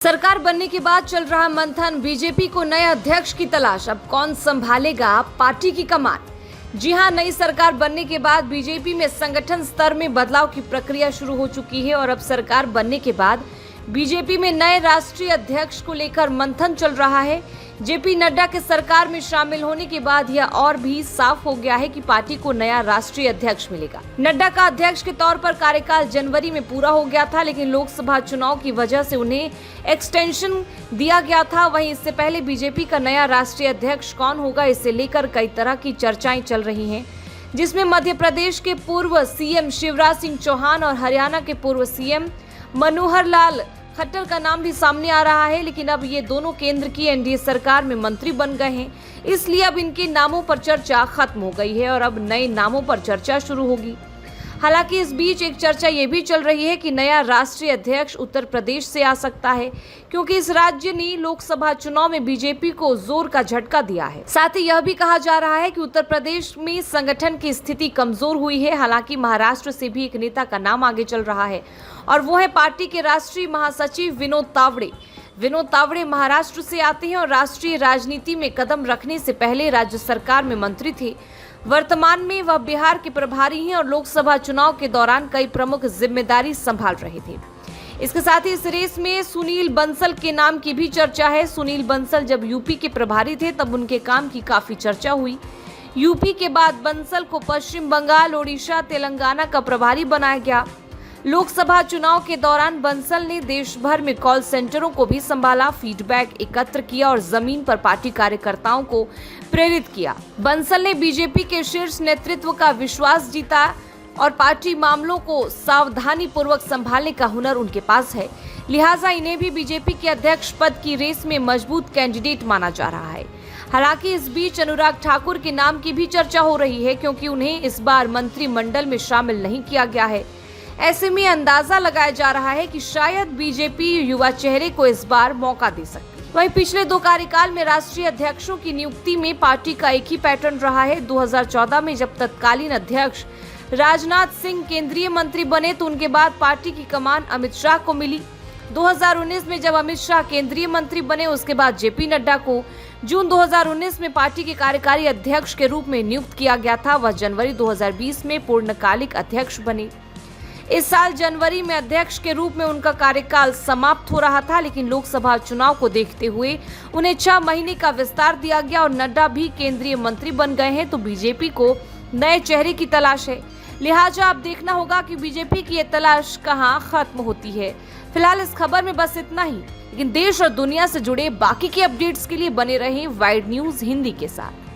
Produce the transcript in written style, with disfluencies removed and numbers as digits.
सरकार बनने के बाद चल रहा मंथन, बीजेपी को नए अध्यक्ष की तलाश। अब कौन संभालेगा पार्टी की कमान। जी हां, नई सरकार बनने के बाद बीजेपी में संगठन स्तर में बदलाव की प्रक्रिया शुरू हो चुकी है और अब सरकार बनने के बाद बीजेपी में नए राष्ट्रीय अध्यक्ष को लेकर मंथन चल रहा है। जेपी नड्डा के सरकार में शामिल होने के बाद यह और भी साफ हो गया है कि पार्टी को नया राष्ट्रीय अध्यक्ष मिलेगा। नड्डा का अध्यक्ष के तौर पर कार्यकाल जनवरी में पूरा हो गया था, लेकिन लोकसभा चुनाव की वजह से उन्हें एक्सटेंशन दिया गया था। वहीं इससे पहले बीजेपी का नया राष्ट्रीय अध्यक्ष कौन होगा, इसे लेकर कई तरह की चर्चाएं चल रही हैं, जिसमें मध्य प्रदेश के पूर्व सीएम शिवराज सिंह चौहान और हरियाणा के पूर्व सीएम मनोहर लाल खट्टर का नाम भी सामने आ रहा है। लेकिन अब ये दोनों केंद्र की एनडीए सरकार में मंत्री बन गए हैं, इसलिए अब इनके नामों पर चर्चा खत्म हो गई है और अब नए नामों पर चर्चा शुरू होगी। हालांकि इस बीच एक चर्चा ये भी चल रही है कि नया राष्ट्रीय अध्यक्ष उत्तर प्रदेश से आ सकता है, क्योंकि इस राज्य ने लोकसभा चुनाव में बीजेपी को जोर का झटका दिया है। साथ ही यह भी कहा जा रहा है कि उत्तर प्रदेश में संगठन की स्थिति कमजोर हुई है। हालांकि महाराष्ट्र से भी एक नेता का नाम आगे चल रहा है और वो है पार्टी के राष्ट्रीय महासचिव विनोद तावड़े। विनोद तावड़े महाराष्ट्र से आते हैं और राष्ट्रीय राजनीति में कदम रखने से पहले राज्य सरकार में मंत्री थे। वर्तमान में वह बिहार के प्रभारी हैं और लोकसभा चुनाव के दौरान कई प्रमुख जिम्मेदारी संभाल रहे थे। इसके साथ ही इस रेस में सुनील बंसल के नाम की भी चर्चा है। सुनील बंसल जब यूपी के प्रभारी थे तब उनके काम की काफी चर्चा हुई। यूपी के बाद बंसल को पश्चिम बंगाल, ओडिशा, तेलंगाना का प्रभारी बनाया गया। लोकसभा चुनाव के दौरान बंसल ने देश भर में कॉल सेंटरों को भी संभाला, फीडबैक एकत्र किया और जमीन पर पार्टी कार्यकर्ताओं को प्रेरित किया। बंसल ने बीजेपी के शीर्ष नेतृत्व का विश्वास जीता और पार्टी मामलों को सावधानी पूर्वक संभालने का हुनर उनके पास है। लिहाजा इन्हें भी बीजेपी के अध्यक्ष पद की रेस में मजबूत कैंडिडेट माना जा रहा है। हालांकि इस बीच अनुराग ठाकुर के नाम की भी चर्चा हो रही है, क्योंकि उन्हें इस बार मंत्रिमंडल में शामिल नहीं किया गया है। ऐसे में अंदाजा लगाया जा रहा है कि शायद बीजेपी युवा चेहरे को इस बार मौका दे सकती है। वहीं पिछले 2 कार्यकाल में राष्ट्रीय अध्यक्षों की नियुक्ति में पार्टी का एक ही पैटर्न रहा है। 2014 में जब तत्कालीन अध्यक्ष राजनाथ सिंह केंद्रीय मंत्री बने तो उनके बाद पार्टी की कमान अमित शाह को मिली। 2019 में जब अमित शाह केंद्रीय मंत्री बने, उसके बाद जेपी नड्डा को जून 2019 में पार्टी के कार्यकारी अध्यक्ष के रूप में नियुक्त किया गया था। वह जनवरी 2020 में पूर्णकालिक अध्यक्ष बने। इस साल जनवरी में अध्यक्ष के रूप में उनका कार्यकाल समाप्त हो रहा था, लेकिन लोकसभा चुनाव को देखते हुए उन्हें 6 महीने का विस्तार दिया गया और नड्डा भी केंद्रीय मंत्री बन गए हैं। तो बीजेपी को नए चेहरे की तलाश है। लिहाजा अब देखना होगा कि बीजेपी की ये तलाश कहां खत्म होती है। फिलहाल इस खबर में बस इतना ही, लेकिन देश और दुनिया से जुड़े बाकी के अपडेट्स के लिए बने रहें वाइड न्यूज हिंदी के साथ।